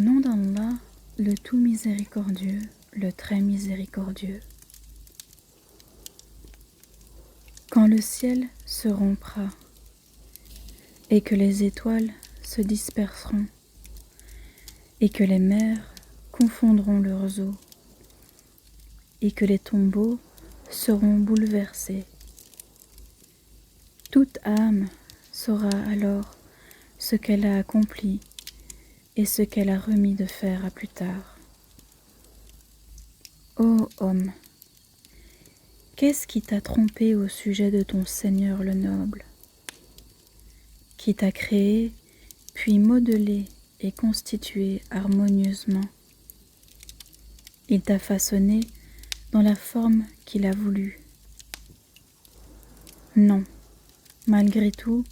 nom d'Allah, le tout miséricordieux, le très miséricordieux. Quand le ciel se rompra et que les étoiles se disperseront et que les mers confondront leurs eaux et que les tombeaux seront bouleversés, toute âme saura alors ce qu'elle a accompli et ce qu'elle a remis de faire à plus tard. Ô homme, qu'est-ce qui t'a trompé au sujet de ton Seigneur le noble, qui t'a créé, puis modelé et constitué harmonieusement? Il t'a façonné dans la forme qu'il a voulu. Non, malgré tout,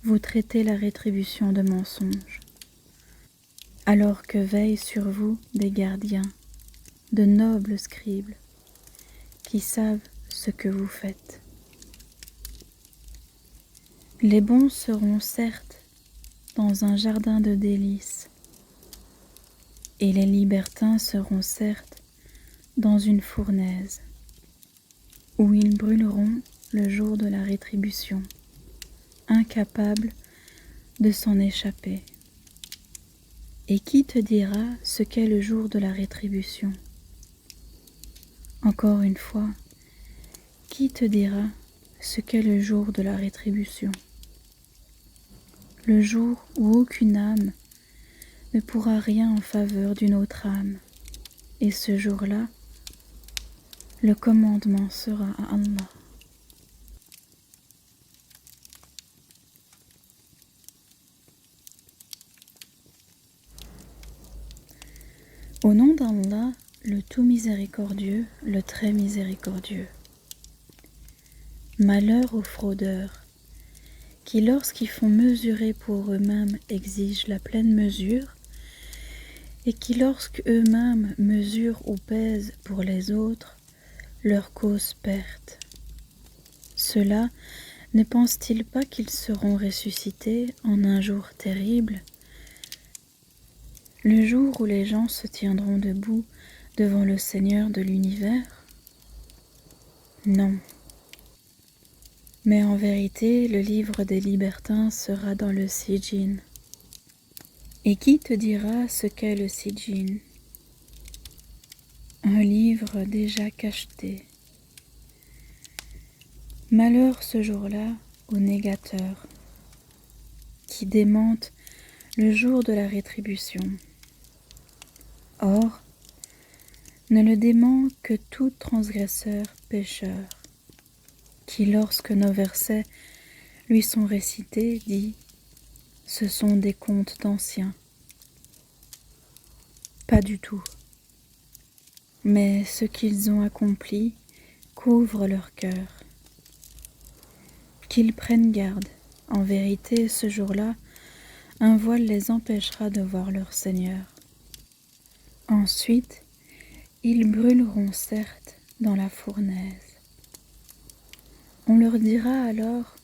vous traitez la rétribution de mensonge, alors que veillent sur vous des gardiens, de nobles scribes, qui savent ce que vous faites. Les bons seront certes dans un jardin de délices, et les libertins seront certes dans une fournaise, où ils brûleront le jour de la rétribution, incapables de s'en échapper. Et qui te dira ce qu'est le jour de la rétribution? Encore une fois, qui te dira ce qu'est le jour de la rétribution? Le jour où aucune âme ne pourra rien en faveur d'une autre âme, et ce jour-là, le commandement sera à Allah. Au nom d'Allah, le tout miséricordieux, le très miséricordieux. Malheur aux fraudeurs, qui lorsqu'ils font mesurer pour eux-mêmes exigent la pleine mesure, et qui lorsque eux-mêmes mesurent ou pèsent pour les autres, leur causent perte. Ceux-là ne pensent-ils pas qu'ils seront ressuscités en un jour terrible, le jour où les gens se tiendront debout devant le Seigneur de l'univers? Non. Mais en vérité, le livre des libertins sera dans le Sijin. Et qui te dira ce qu'est le Sijin? Un livre déjà cacheté. Malheur ce jour-là aux négateurs, qui démentent le jour de la rétribution. Or, ne le dément que tout transgresseur pécheur, qui lorsque nos versets lui sont récités dit « ce sont des contes d'anciens ». Pas du tout. Mais ce qu'ils ont accompli couvre leur cœur. Qu'ils prennent garde, en vérité ce jour-là, un voile les empêchera de voir leur Seigneur. Ensuite, ils brûleront certes dans la fournaise. On leur dira alors,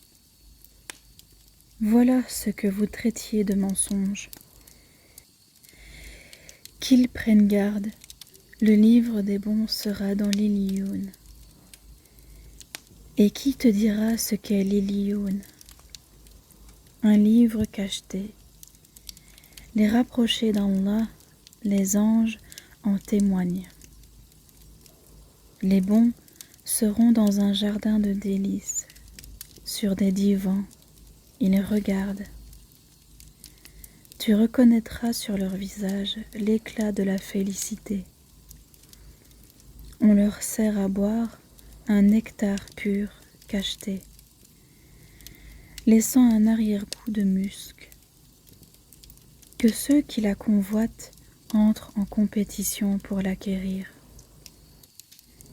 voilà ce que vous traitiez de mensonge. Qu'ils prennent garde, le livre des bons sera dans l'Illiyoun. Et qui te dira ce qu'est l'Illiyoun? Un livre cacheté. Les rapprochés d'Allah, les anges en témoignent. Les bons seront dans un jardin de délices, sur des divans, ils regardent. Tu reconnaîtras sur leur visage l'éclat de la félicité. On leur sert à boire un nectar pur cacheté, laissant un arrière-goût de musc. Que ceux qui la convoitent entrent en compétition pour l'acquérir.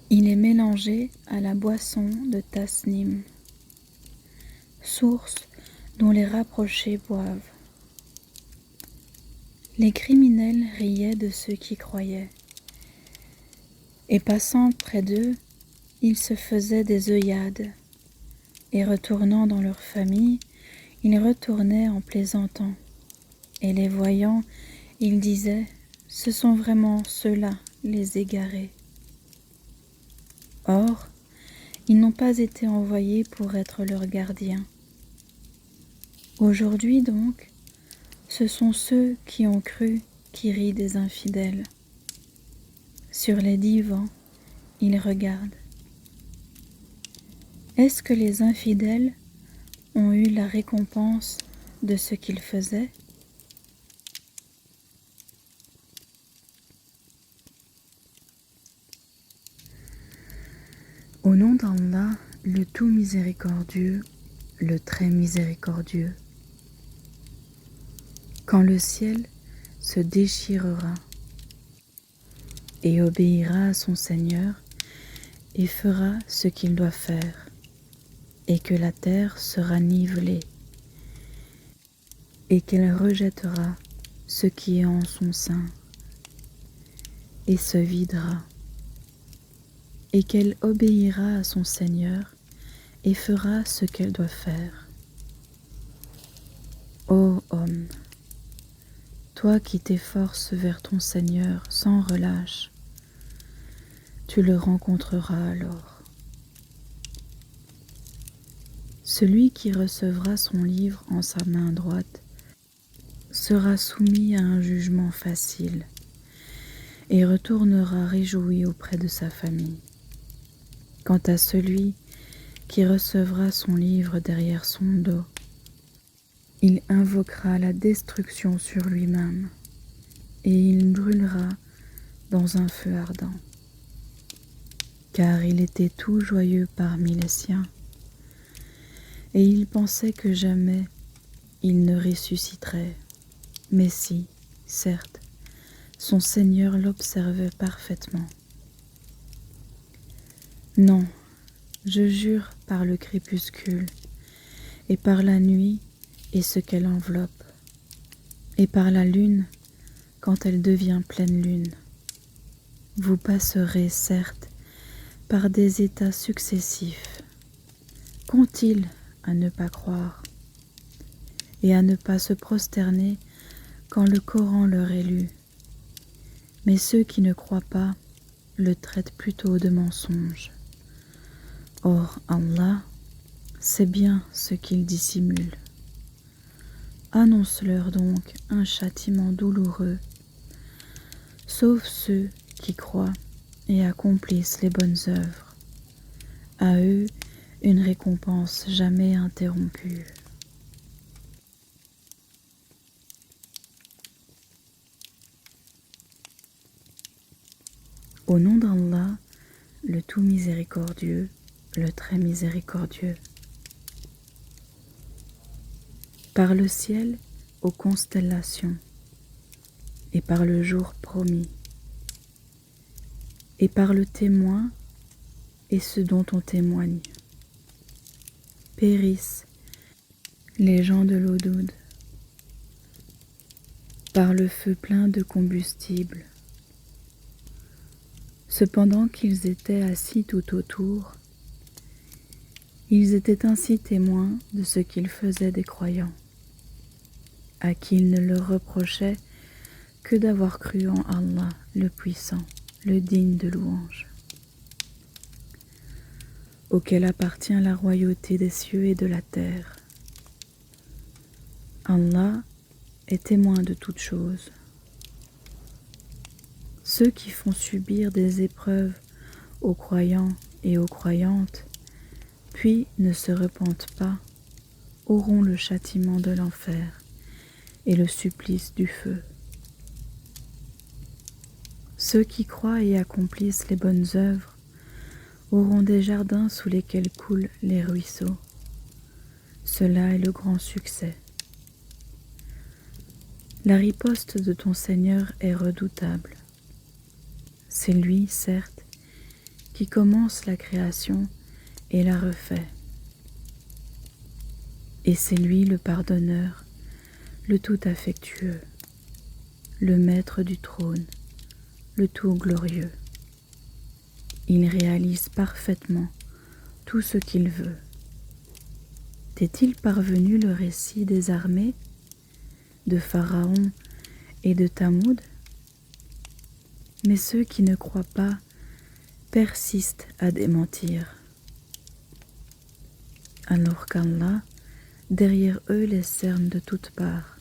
Il est mélangé à la boisson de Tasnim, source dont les rapprochés boivent. Les criminels riaient de ceux qui croyaient, et passant près d'eux, ils se faisaient des œillades, et retournant dans leur famille, ils retournaient en plaisantant, et les voyant Il disait, ce sont vraiment ceux-là, les égarés. Or, ils n'ont pas été envoyés pour être leurs gardiens. Aujourd'hui donc, ce sont ceux qui ont cru qui rient des infidèles. Sur les divans, ils regardent. Est-ce que les infidèles ont eu la récompense de ce qu'ils faisaient? Au nom d'Allah, le tout miséricordieux, le très miséricordieux. Quand le ciel se déchirera et obéira à son Seigneur et fera ce qu'il doit faire, et que la terre sera nivelée, et qu'elle rejettera ce qui est en son sein, et se videra, et qu'elle obéira à son Seigneur et fera ce qu'elle doit faire. Ô homme, toi qui t'efforces vers ton Seigneur sans relâche, tu le rencontreras alors. Celui qui recevra son livre en sa main droite sera soumis à un jugement facile et retournera réjoui auprès de sa famille. Quant à celui qui recevra son livre derrière son dos, il invoquera la destruction sur lui-même et il brûlera dans un feu ardent, car il était tout joyeux parmi les siens, et il pensait que jamais il ne ressusciterait. Mais si, certes, son Seigneur l'observait parfaitement. Non, je jure par le crépuscule, et par la nuit et ce qu'elle enveloppe, et par la lune quand elle devient pleine lune. Vous passerez, certes, par des états successifs. Qu'ont-ils à ne pas croire et à ne pas se prosterner quand le Coran leur est lu? Mais ceux qui ne croient pas le traitent plutôt de mensonge. Or, Allah sait bien ce qu'ils dissimulent. Annonce-leur donc un châtiment douloureux, sauf ceux qui croient et accomplissent les bonnes œuvres. À eux, une récompense jamais interrompue. Au nom d'Allah, le tout miséricordieux, le très miséricordieux. Par le ciel aux constellations, et par le jour promis, et par le témoin et ce dont on témoigne, périssent les gens de l'eau doude, par le feu plein de combustible. Cependant qu'ils étaient assis tout autour, ils étaient ainsi témoins de ce qu'ils faisaient des croyants, à qui ils ne leur reprochaient que d'avoir cru en Allah, le puissant, le digne de louange, auquel appartient la royauté des cieux et de la terre. Allah est témoin de toutes choses. Ceux qui font subir des épreuves aux croyants et aux croyantes, puis ne se repentent pas, auront le châtiment de l'enfer et le supplice du feu. Ceux qui croient et accomplissent les bonnes œuvres auront des jardins sous lesquels coulent les ruisseaux. Cela est le grand succès. La riposte de ton Seigneur est redoutable. C'est lui, certes, qui commence la création et la refait. Et c'est lui le pardonneur, le tout affectueux, le maître du trône, le tout glorieux. Il réalise parfaitement tout ce qu'il veut. T'est-il parvenu le récit des armées de Pharaon et de Tamoud, mais ceux qui ne croient pas persistent à démentir, alors qu'Allah, derrière eux, les cerne de toutes parts.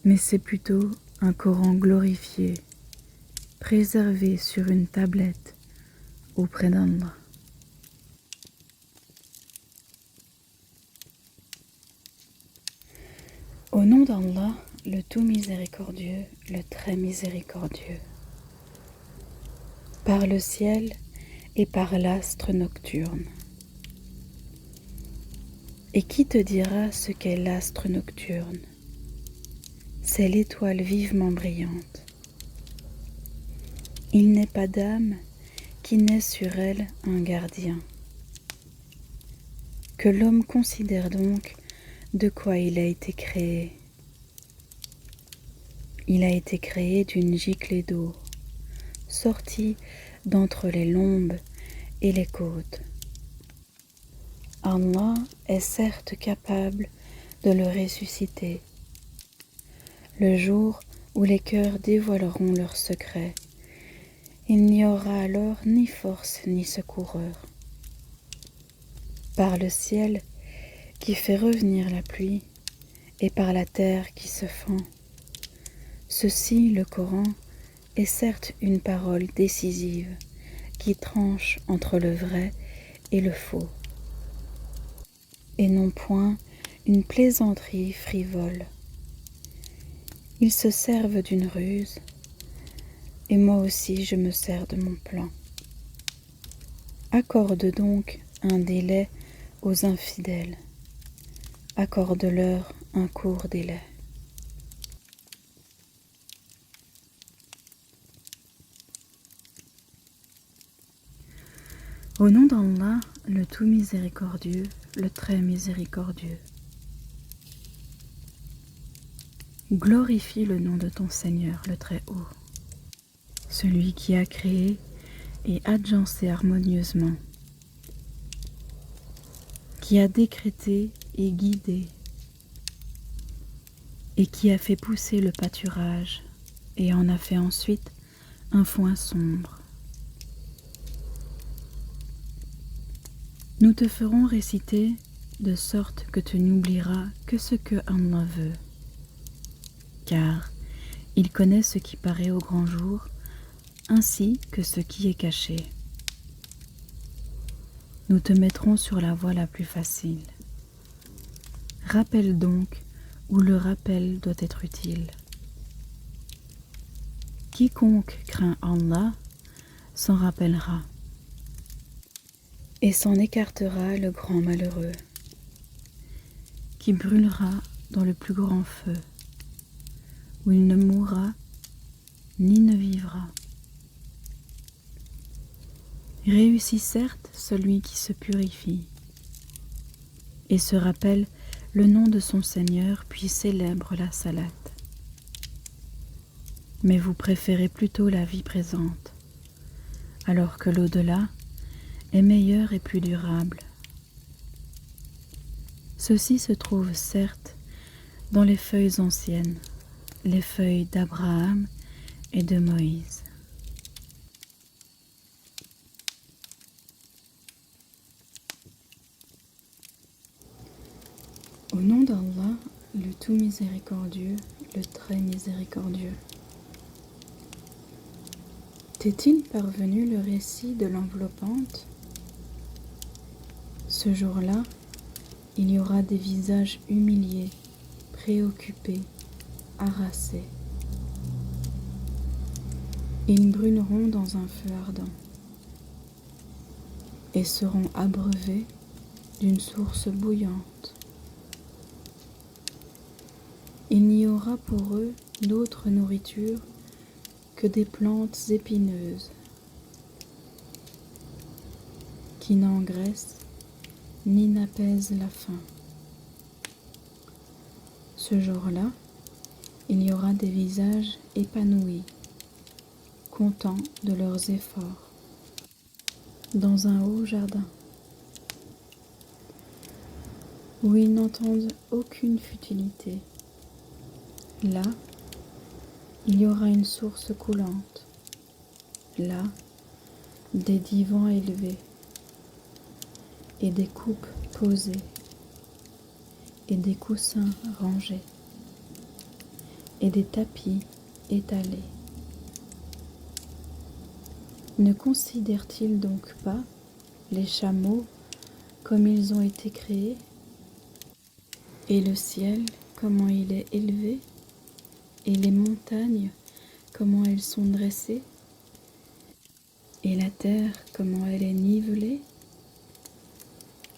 Mais c'est plutôt un Coran glorifié, préservé sur une tablette auprès d'Allah. Au nom d'Allah, le tout miséricordieux, le très miséricordieux. Par le ciel et par l'astre nocturne. Et qui te dira ce qu'est l'astre nocturne? C'est l'étoile vivement brillante. Il n'est pas d'âme qui n'ait sur elle un gardien. Que l'homme considère donc de quoi il a été créé. Il a été créé d'une giclée d'eau, sortie d'entre les lombes et les côtes. Allah est certes capable de le ressusciter, le jour où les cœurs dévoileront leurs secrets. Il n'y aura alors ni force ni secoureur. Par le ciel qui fait revenir la pluie et par la terre qui se fend. Ceci, le Coran, est certes une parole décisive qui tranche entre le vrai et le faux, et non point une plaisanterie frivole. Ils se servent d'une ruse, et moi aussi je me sers de mon plan. Accorde donc un délai aux infidèles, accorde-leur un court délai. Au nom d'Allah, le tout miséricordieux, le très miséricordieux. Glorifie le nom de ton Seigneur, le Très-Haut, celui qui a créé et agencé harmonieusement, qui a décrété et guidé, et qui a fait pousser le pâturage et en a fait ensuite un foin sombre. Nous te ferons réciter de sorte que tu n'oublieras que ce que Allah veut, car il connaît ce qui paraît au grand jour, ainsi que ce qui est caché. Nous te mettrons sur la voie la plus facile. Rappelle donc où le rappel doit être utile. Quiconque craint Allah s'en rappellera et s'en écartera le grand malheureux, qui brûlera dans le plus grand feu, où il ne mourra ni ne vivra. Réussit certes celui qui se purifie et se rappelle le nom de son Seigneur puis célèbre la salate. Mais vous préférez plutôt la vie présente, alors que l'au-delà est meilleur et plus durable. Ceci se trouve certes dans les feuilles anciennes, les feuilles d'Abraham et de Moïse. Au nom d'Allah, le tout miséricordieux, le très miséricordieux. T'est-il parvenu le récit de l'enveloppante? Ce jour-là, il y aura des visages humiliés, préoccupés, harassés. Ils brûleront dans un feu ardent et seront abreuvés d'une source bouillante. Il n'y aura pour eux d'autre nourriture que des plantes épineuses qui n'engraissent ni n'apaisent la faim. Ce jour-là, il y aura des visages épanouis, contents de leurs efforts, dans un haut jardin, où ils n'entendent aucune futilité. Là, il y aura une source coulante, là, des divans élevés, et des coupes posées, et des coussins rangés, et des tapis étalés. Ne considère-t-il donc pas les chameaux comme ils ont été créés, et le ciel comment il est élevé, et les montagnes comment elles sont dressées, et la terre comment elle est nivelée?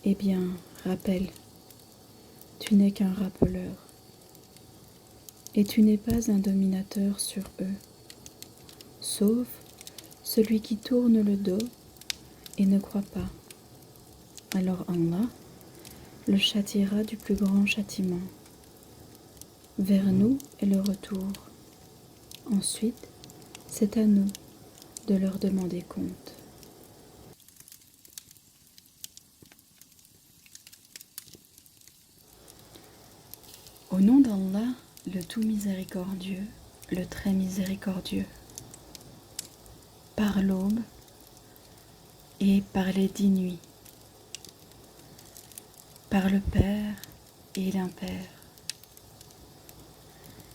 Eh bien, rappelle, tu n'es qu'un rappeleur, et tu n'es pas un dominateur sur eux, sauf celui qui tourne le dos et ne croit pas. Alors Allah le châtiera du plus grand châtiment. Vers nous est le retour. Ensuite, c'est à nous de leur demander compte. Au nom d'Allah, le tout miséricordieux, le très miséricordieux, par l'aube et par les 10 nuits, par le Père et l'Impère,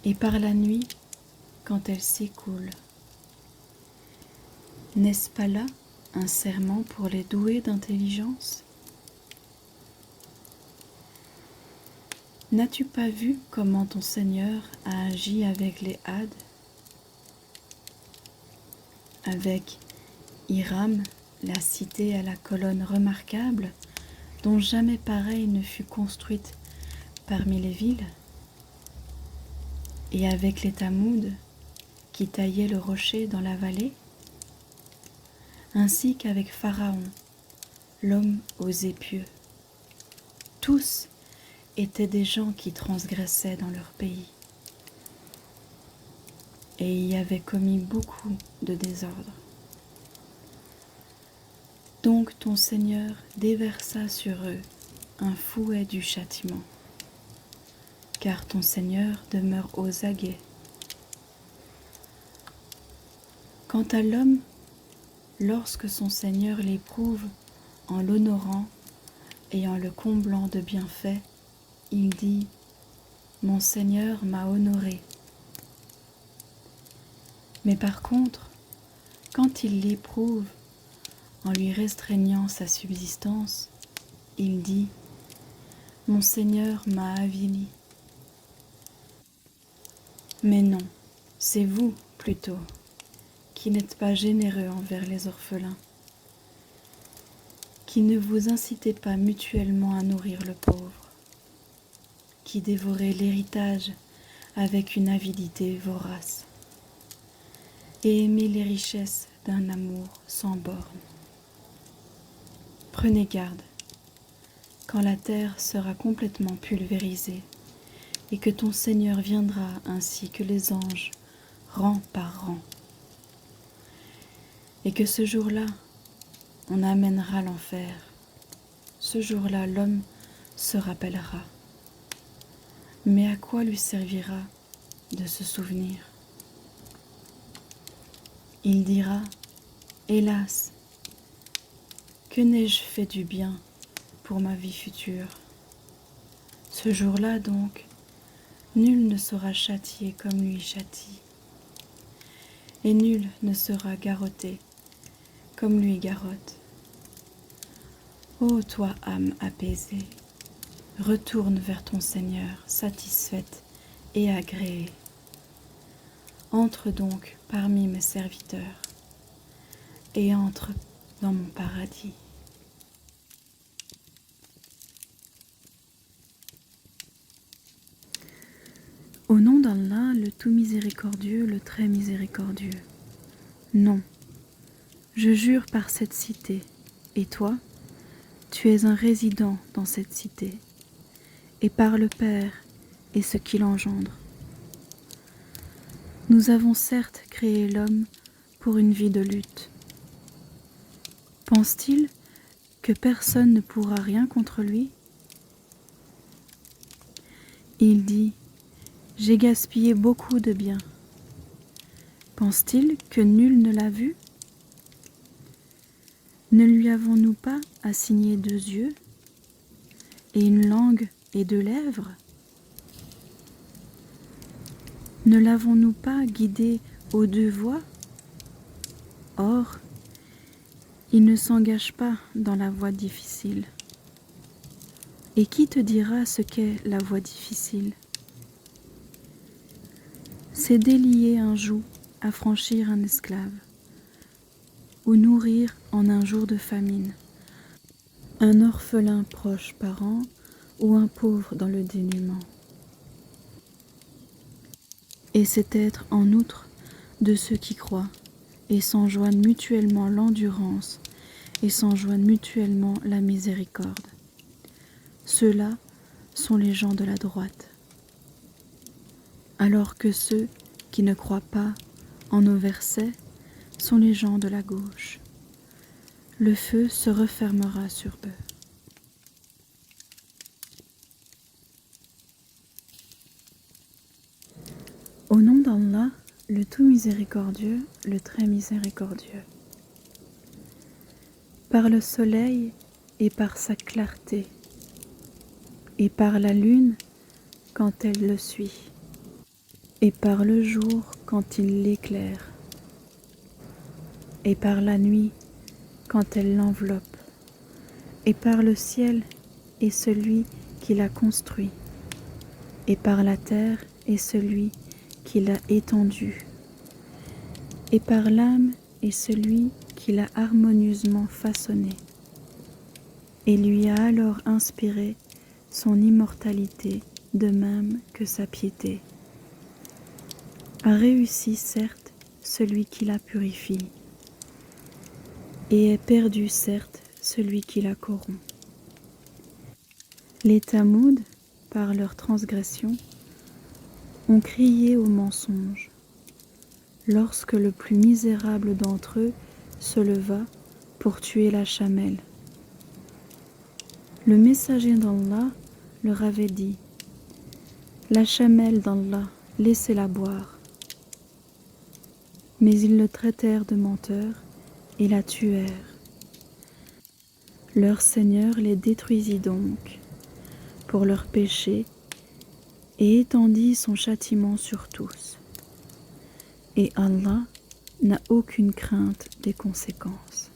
et par la nuit quand elle s'écoule. N'est-ce pas là un serment pour les doués d'intelligence? N'as-tu pas vu comment ton Seigneur a agi avec les Hades, avec Hiram, la cité à la colonne remarquable, dont jamais pareille ne fut construite parmi les villes, et avec les Tamouds, qui taillaient le rocher dans la vallée, ainsi qu'avec Pharaon, l'homme aux épieux. Tous étaient des gens qui transgressaient dans leur pays, et y avaient commis beaucoup de désordre. Donc ton Seigneur déversa sur eux un fouet du châtiment, car ton Seigneur demeure aux aguets. Quant à l'homme, lorsque son Seigneur l'éprouve en l'honorant et en le comblant de bienfaits, il dit « Mon Seigneur m'a honoré ». Mais par contre, quand il l'éprouve en lui restreignant sa subsistance, il dit « Mon Seigneur m'a avili ». Mais non, c'est vous, plutôt, qui n'êtes pas généreux envers les orphelins, qui ne vous incitez pas mutuellement à nourrir le pauvre, qui dévorez l'héritage avec une avidité vorace, et aimez les richesses d'un amour sans bornes. Prenez garde, quand la terre sera complètement pulvérisée, et que ton Seigneur viendra ainsi que les anges, rang par rang, et que ce jour-là, on amènera l'enfer. Ce jour-là, l'homme se rappellera. Mais à quoi lui servira de se souvenir? Il dira, hélas, que n'ai-je fait du bien pour ma vie future? Ce jour-là donc, nul ne sera châtié comme lui châtie, et nul ne sera garrotté comme lui garrotte. Ô toi, âme apaisée, retourne vers ton Seigneur, satisfaite et agréée. Entre donc parmi mes serviteurs, et entre dans mon paradis. Au nom d'Allah, le tout miséricordieux, le très miséricordieux. Non, je jure par cette cité, et toi, tu es un résident dans cette cité, et par le Père et ce qui l'engendre. Nous avons certes créé l'homme pour une vie de lutte. Pense-t-il que personne ne pourra rien contre lui? Il dit, j'ai gaspillé beaucoup de biens, Pense-t-il que nul ne l'a vu? Ne lui avons-nous pas assigné 2 yeux, et une langue et 2 lèvres? Ne l'avons-nous pas guidé aux 2 voies? Or, il ne s'engage pas dans la voie difficile. Et qui te dira ce qu'est la voie difficile? C'est délier un joug, affranchir un esclave, ou nourrir en un jour de famine un orphelin proche parent ou un pauvre dans le dénuement. Et c'est être en outre de ceux qui croient et s'enjoignent mutuellement l'endurance et s'enjoignent mutuellement la miséricorde. Ceux-là sont les gens de la droite. Alors que ceux qui ne croient pas en nos versets sont les gens de la gauche. Le feu se refermera sur eux. Au nom d'Allah, le tout miséricordieux, le très miséricordieux. Par le soleil et par sa clarté, et par la lune quand elle le suit, et par le jour quand il l'éclaire, et par la nuit quand elle l'enveloppe, et par le ciel et celui qui l'a construit, et par la terre et celui qui l'a étendue, et par l'âme et celui qui l'a harmonieusement façonné, et lui a alors inspiré son immortalité de même que sa piété. A réussi certes celui qui la purifie, et est perdu certes celui qui la corrompt. Les Tamouds, par leur transgression, ont crié au mensonge, lorsque le plus misérable d'entre eux se leva pour tuer la chamelle. Le messager d'Allah leur avait dit: la chamelle d'Allah, laissez-la boire. Mais ils le traitèrent de menteur et la tuèrent. Leur Seigneur les détruisit donc pour leurs péchés et étendit son châtiment sur tous. Et Allah n'a aucune crainte des conséquences.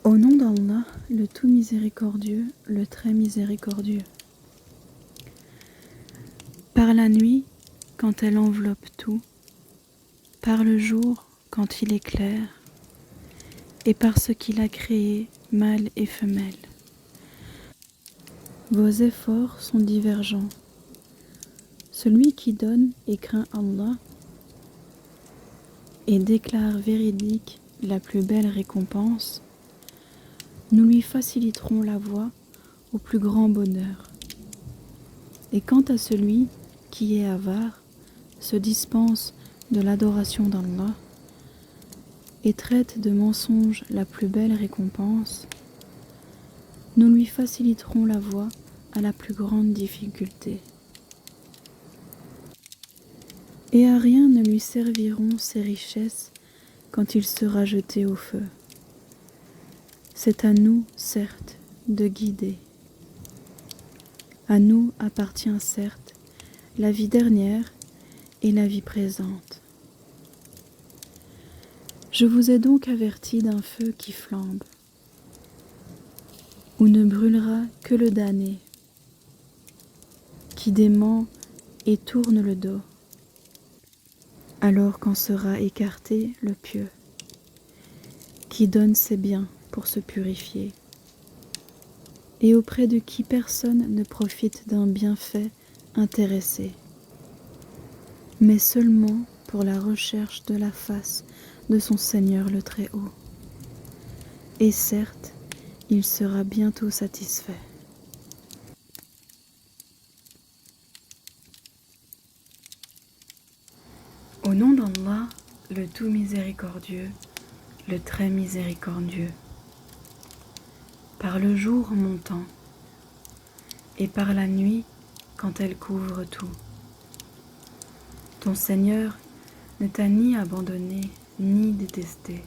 Au nom d'Allah, le tout miséricordieux, le très miséricordieux. Par la nuit, quand elle enveloppe tout, par le jour, quand il éclaire, et par ce qu'il a créé, mâle et femelle. Vos efforts sont divergents. Celui qui donne et craint Allah et déclare véridique la plus belle récompense, nous lui faciliterons la voie au plus grand bonheur. Et quant à celui qui est avare, se dispense de l'adoration d'Allah et traite de mensonge la plus belle récompense, nous lui faciliterons la voie à la plus grande difficulté. Et à rien ne lui serviront ses richesses quand il sera jeté au feu. C'est à nous, certes, de guider. À nous appartient, certes, la vie dernière et la vie présente. Je vous ai donc averti d'un feu qui flambe, où ne brûlera que le damné, qui dément et tourne le dos, alors qu'en sera écarté le pieux, qui donne ses biens pour se purifier, et auprès de qui personne ne profite d'un bienfait intéressé, mais seulement pour la recherche de la face de son Seigneur le Très-Haut. Et certes, il sera bientôt satisfait. Au nom d'Allah, le tout miséricordieux, le très miséricordieux, par le jour montant, et par la nuit quand elle couvre tout. Ton Seigneur ne t'a ni abandonné ni détesté.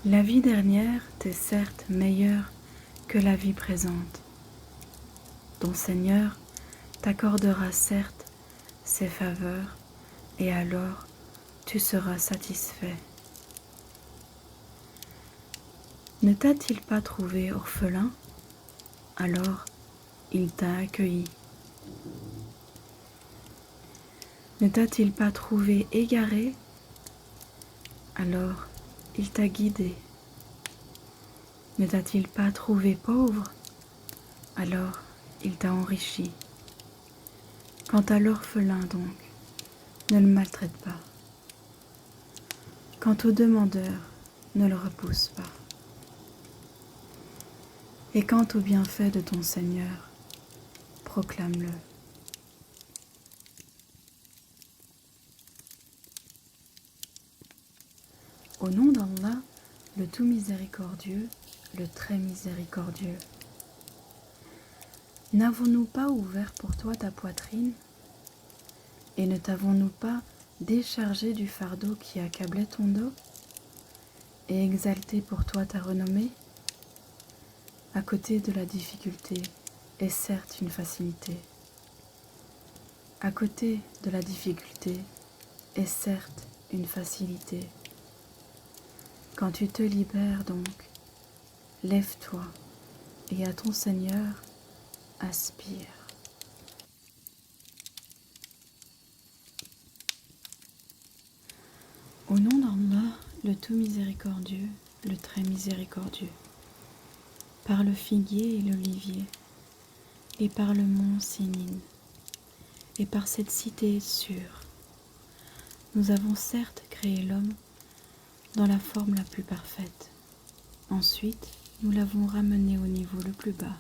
La vie dernière t'est certes meilleure que la vie présente. Ton Seigneur t'accordera certes ses faveurs et alors tu seras satisfait. Ne t'a-t-il pas trouvé orphelin? Alors il t'a accueilli. Ne t'a-t-il pas trouvé égaré? Alors il t'a guidé. Ne t'a-t-il pas trouvé pauvre? Alors il t'a enrichi. Quant à l'orphelin donc, ne le maltraite pas. Quant au demandeur, ne le repousse pas. Et quant au bienfait de ton Seigneur, proclame-le. Au nom d'Allah, le tout miséricordieux, le très miséricordieux. N'avons-nous pas ouvert pour toi ta poitrine, et ne t'avons-nous pas déchargé du fardeau qui accablait ton dos, et exalté pour toi ta renommée? À côté de la difficulté est certes une facilité. À côté de la difficulté est certes une facilité. Quand tu te libères donc, lève-toi et à ton Seigneur aspire. Au nom d'Allah, le tout miséricordieux, le très miséricordieux, par le figuier et l'olivier, et par le mont Sinin, et par cette cité sûre, nous avons certes créé l'homme dans la forme la plus parfaite. Ensuite, nous l'avons ramené au niveau le plus bas,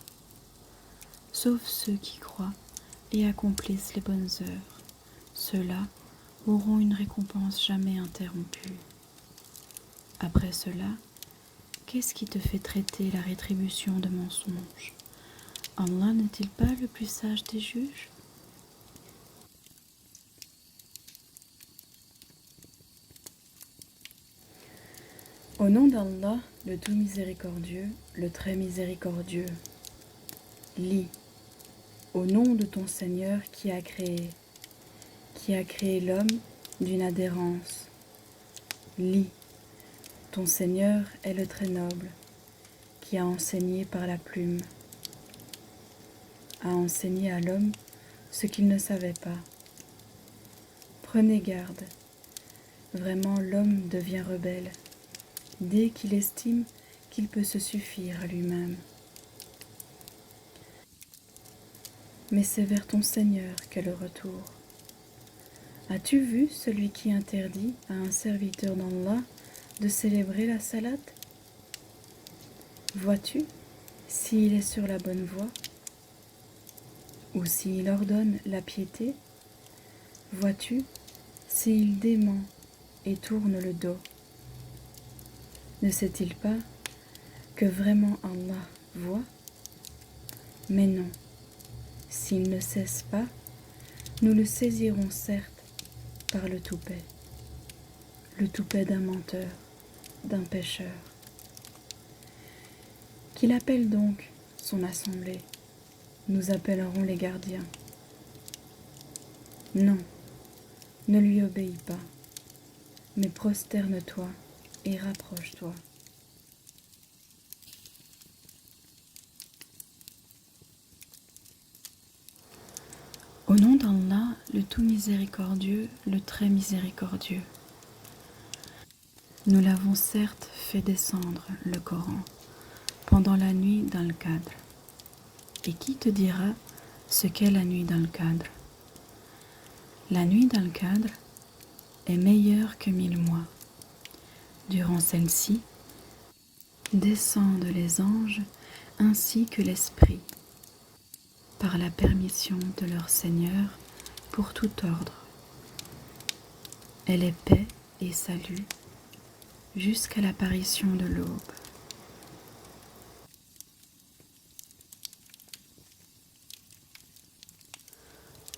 sauf ceux qui croient et accomplissent les bonnes œuvres. Ceux-là auront une récompense jamais interrompue. Après cela, qu'est-ce qui te fait traiter la rétribution de mensonge? Allah n'est-il pas le plus sage des juges? Au nom d'Allah, le tout miséricordieux, le très miséricordieux, lis, au nom de ton Seigneur qui a créé l'homme d'une adhérence. Lis, ton Seigneur est le très noble, qui a enseigné par la plume, a enseigné à l'homme ce qu'il ne savait pas. Prenez garde, vraiment l'homme devient rebelle, dès qu'il estime qu'il peut se suffire à lui-même. Mais c'est vers ton Seigneur qu'est le retour. As-tu vu celui qui interdit à un serviteur d'Allah de célébrer la salate? Vois-tu s'il est sur la bonne voie? Ou s'il ordonne la piété? Vois-tu s'il dément et tourne le dos? Ne sait-il pas que vraiment Allah voit? Mais non, s'il ne cesse pas, nous le saisirons certes par le toupet d'un menteur, d'un pécheur. Qu'il appelle donc son assemblée, nous appellerons les gardiens. Non, ne lui obéis pas, mais prosterne-toi et rapproche-toi. Au nom d'Allah, le tout miséricordieux, le très miséricordieux. Nous l'avons certes fait descendre, le Coran, pendant la nuit dans le cadre. Et qui te dira ce qu'est la nuit dans le cadre? La nuit dans le cadre est meilleure que 1000 mois. Durant celle-ci, descendent les anges ainsi que l'esprit, par la permission de leur Seigneur pour tout ordre. Elle est paix et salut jusqu'à l'apparition de l'aube. «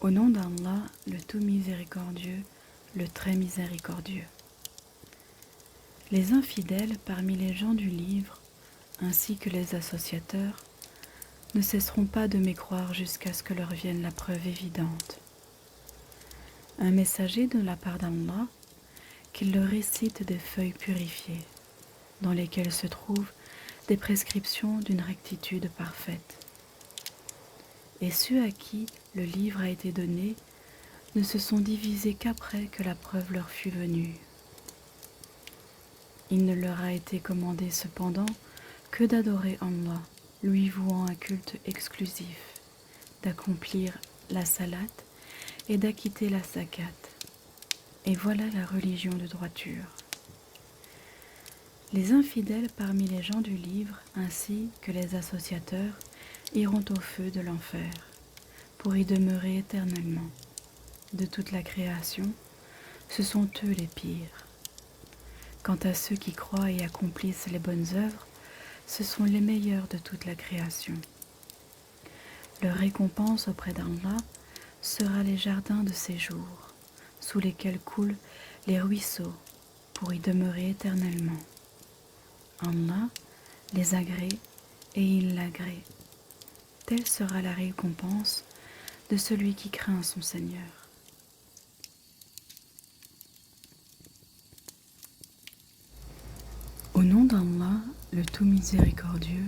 Au nom d'Allah, le tout miséricordieux, le très miséricordieux. Les infidèles parmi les gens du livre, ainsi que les associateurs, ne cesseront pas de mécroire jusqu'à ce que leur vienne la preuve évidente. Un messager de la part d'Allah, qu'il leur récite des feuilles purifiées, dans lesquelles se trouvent des prescriptions d'une rectitude parfaite. Et ceux à qui le livre a été donné ne se sont divisés qu'après que la preuve leur fut venue. Il ne leur a été commandé cependant que d'adorer Allah, lui vouant un culte exclusif, d'accomplir la salate et d'acquitter la zakat. Et voilà la religion de droiture. Les infidèles parmi les gens du livre, ainsi que les associateurs, iront au feu de l'enfer, pour y demeurer éternellement. De toute la création, ce sont eux les pires. Quant à ceux qui croient et accomplissent les bonnes œuvres, ce sont les meilleurs de toute la création. Leur récompense auprès d'Allah sera les jardins de séjour, sous lesquels coulent les ruisseaux, pour y demeurer éternellement. Allah les agrée et il l'agrée. Telle sera la récompense de celui qui craint son Seigneur. Au nom d'Allah, le tout miséricordieux,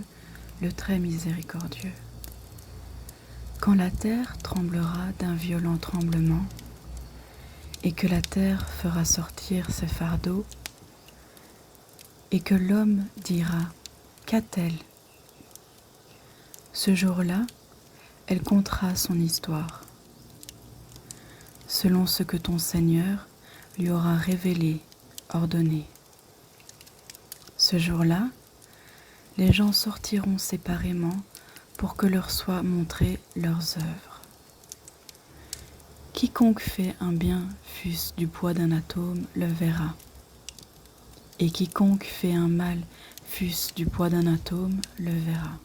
le très miséricordieux. Quand la terre tremblera d'un violent tremblement, et que la terre fera sortir ses fardeaux, et que l'homme dira « Qu'a-t-elle » Ce jour-là, elle contera son histoire, selon ce que ton Seigneur lui aura révélé, ordonné. Ce jour-là, les gens sortiront séparément pour que leur soient montrées leurs œuvres. Quiconque fait un bien, fût-ce du poids d'un atome, le verra. Et quiconque fait un mal, fût-ce du poids d'un atome, le verra.